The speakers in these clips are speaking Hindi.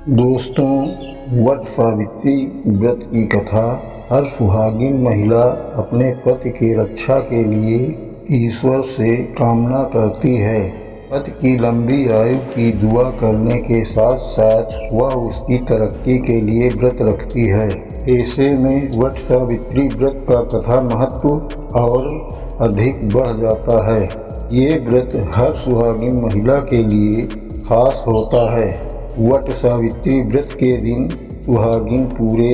दोस्तों, वट सावित्री व्रत की कथा। हर सुहागिन महिला अपने पति की रक्षा के लिए ईश्वर से कामना करती है। पति की लंबी आयु की दुआ करने के साथ साथ वह उसकी तरक्की के लिए व्रत रखती है। ऐसे में वट सावित्री व्रत का कथा महत्व और अधिक बढ़ जाता है। ये व्रत हर सुहागिन महिला के लिए खास होता है। वट सावित्री व्रत के दिन सुहागिन पूरे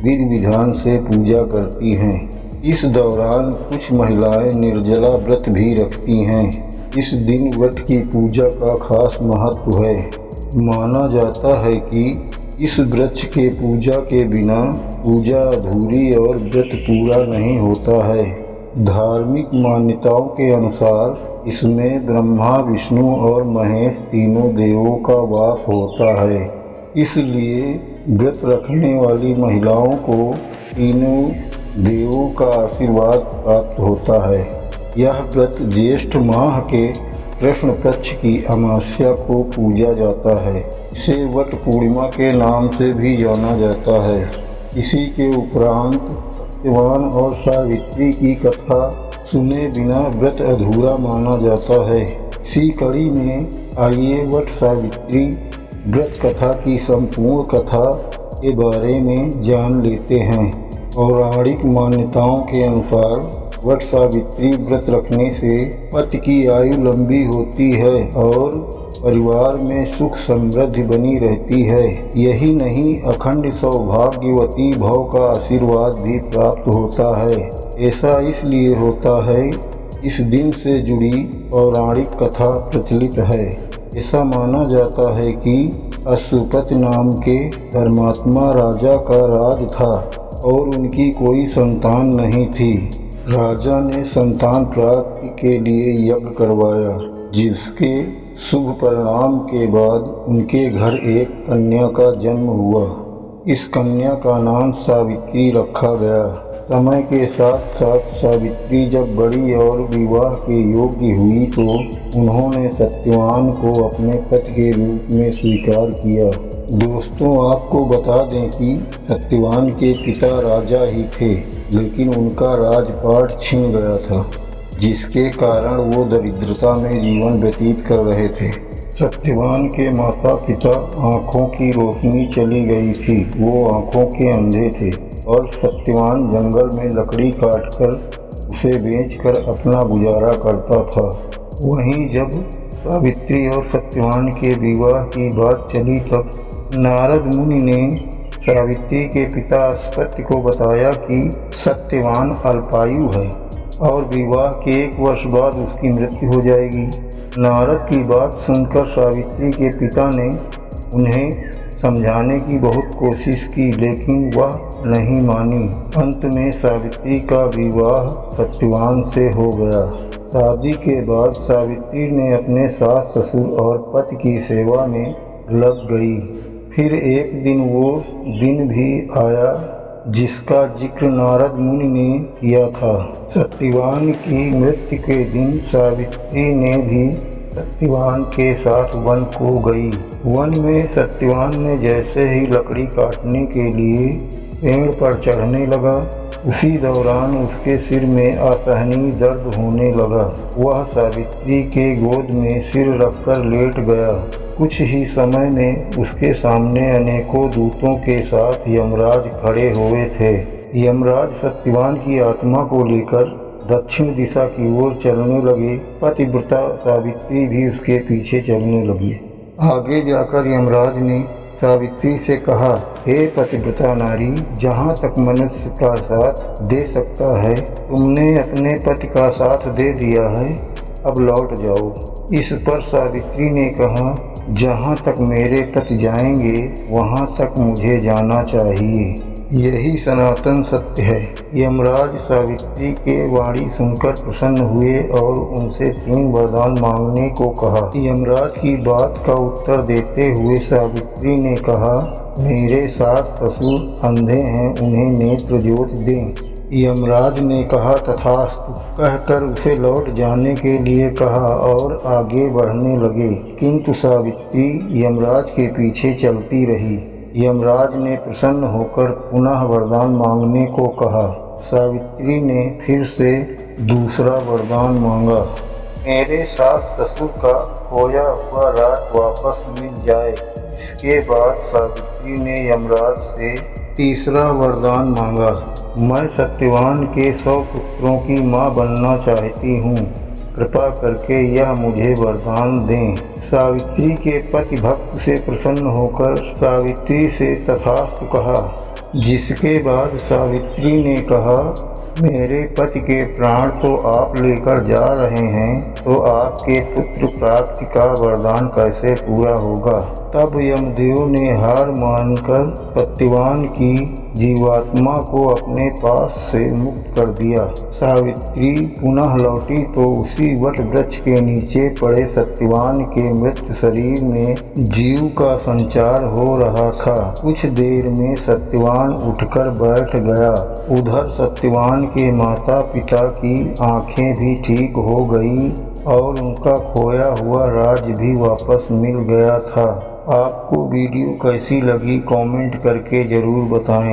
विधि विधान से पूजा करती हैं। इस दौरान कुछ महिलाएं निर्जला व्रत भी रखती हैं। इस दिन वट की पूजा का खास महत्व है। माना जाता है कि इस वृक्ष के पूजा के बिना पूजा अधूरी और व्रत पूरा नहीं होता है। धार्मिक मान्यताओं के अनुसार इसमें ब्रह्मा, विष्णु और महेश तीनों देवों का वास होता है। इसलिए व्रत रखने वाली महिलाओं को तीनों देवों का आशीर्वाद प्राप्त होता है। यह व्रत ज्येष्ठ माह के कृष्ण पक्ष की अमावस्या को पूजा जाता है। इसे वट पूर्णिमा के नाम से भी जाना जाता है। इसी के उपरांत सत्यवान और सावित्री की कथा सुने बिना व्रत अधूरा माना जाता है। इसी कड़ी में आइए वट सावित्री व्रत कथा की संपूर्ण कथा के बारे में जान लेते हैं। पौराणिक मान्यताओं के अनुसार वट सावित्री व्रत रखने से पति की आयु लंबी होती है और परिवार में सुख समृद्धि बनी रहती है। यही नहीं, अखंड सौभाग्यवती भव का आशीर्वाद भी प्राप्त होता है। ऐसा इसलिए होता है, इस दिन से जुड़ी पौराणिक कथा प्रचलित है। ऐसा माना जाता है कि अश्वपति नाम के धर्मात्मा राजा का राज था और उनकी कोई संतान नहीं थी। राजा ने संतान प्राप्ति के लिए यज्ञ करवाया, जिसके शुभ परिणाम के बाद उनके घर एक कन्या का जन्म हुआ। इस कन्या का नाम सावित्री रखा गया। समय के साथ साथ सावित्री जब बड़ी और विवाह के योग्य हुई तो उन्होंने सत्यवान को अपने पति के रूप में स्वीकार किया। दोस्तों, आपको बता दें कि सत्यवान के पिता राजा ही थे, लेकिन उनका राजपाट छिन गया था, जिसके कारण वो दरिद्रता में जीवन व्यतीत कर रहे थे। सत्यवान के माता पिता आँखों की रोशनी चली गई थी, वो आँखों के अंधे थे और सत्यवान जंगल में लकड़ी काटकर उसे बेचकर अपना गुजारा करता था। वहीं जब सावित्री और सत्यवान के विवाह की बात चली तब नारद मुनि ने सावित्री के पिता अश्वपति को बताया कि सत्यवान अल्पायु है और विवाह के 1 वर्ष बाद उसकी मृत्यु हो जाएगी। नारद की बात सुनकर सावित्री के पिता ने उन्हें समझाने की बहुत कोशिश की, लेकिन वह नहीं मानी। अंत में सावित्री का विवाह सत्यवान से हो गया। शादी के बाद सावित्री ने अपने सास ससुर और पति की सेवा में लग गई। फिर एक दिन वो दिन भी आया जिसका जिक्र नारद मुनि ने किया था। सत्यवान की मृत्यु के दिन सावित्री ने भी सत्यवान के साथ वन को गई। वन में सत्यवान ने जैसे ही लकड़ी काटने के लिए पेड़ पर चढ़ने लगा, उसी दौरान उसके सिर में असहनीय दर्द होने लगा। वह सावित्री के गोद में सिर रखकर लेट गया। कुछ ही समय में उसके सामने अनेकों दूतों के साथ यमराज खड़े हुए थे। यमराज सत्यवान की आत्मा को लेकर दक्षिण दिशा की ओर चलने लगे। पतिव्रता सावित्री भी उसके पीछे चलने लगी। आगे जाकर यमराज ने सावित्री से कहा, हे पतिव्रता नारी, जहाँ तक मनुष्य का साथ दे सकता है तुमने अपने पति का साथ दे दिया है, अब लौट जाओ। इस पर सावित्री ने कहा, जहाँ तक मेरे पति जाएंगे वहाँ तक मुझे जाना चाहिए। यही सनातन सत्य है। यमराज सावित्री के वाणी सुनकर प्रसन्न हुए और उनसे 3 वरदान मांगने को कहा। यमराज की बात का उत्तर देते हुए सावित्री ने कहा, मेरे सास ससुर अंधे हैं, उन्हें नेत्र ज्योति दें। यमराज ने कहा तथास्तु कहकर उसे लौट जाने के लिए कहा और आगे बढ़ने लगे, किंतु सावित्री यमराज के पीछे चलती रही। यमराज ने प्रसन्न होकर पुनः वरदान मांगने को कहा। सावित्री ने फिर से दूसरा वरदान मांगा, मेरे सास ससुर का खोया हुआ राज वापस मिल जाए। इसके बाद सावित्री ने यमराज से तीसरा वरदान मांगा, मैं सत्यवान के 100 पुत्रों की माँ बनना चाहती हूँ, कृपा करके यह मुझे वरदान दें। सावित्री के पति भक्त से प्रसन्न होकर सावित्री से तथास्तु कहा, जिसके बाद सावित्री ने कहा, मेरे पति के प्राण तो आप लेकर जा रहे हैं, तो आपके पुत्र प्राप्ति का वरदान कैसे पूरा होगा। तब यमदेव ने हार मानकर सत्यवान की जीवात्मा को अपने पास से मुक्त कर दिया। सावित्री पुनः लौटी तो उसी वट वृक्ष के नीचे पड़े सत्यवान के मृत शरीर में जीव का संचार हो रहा था। कुछ देर में सत्यवान उठकर बैठ गया। उधर सत्यवान के माता पिता की आंखें भी ठीक हो गई और उनका खोया हुआ राज भी वापस मिल गया था। आपको वीडियो कैसी लगी कमेंट करके ज़रूर बताएं।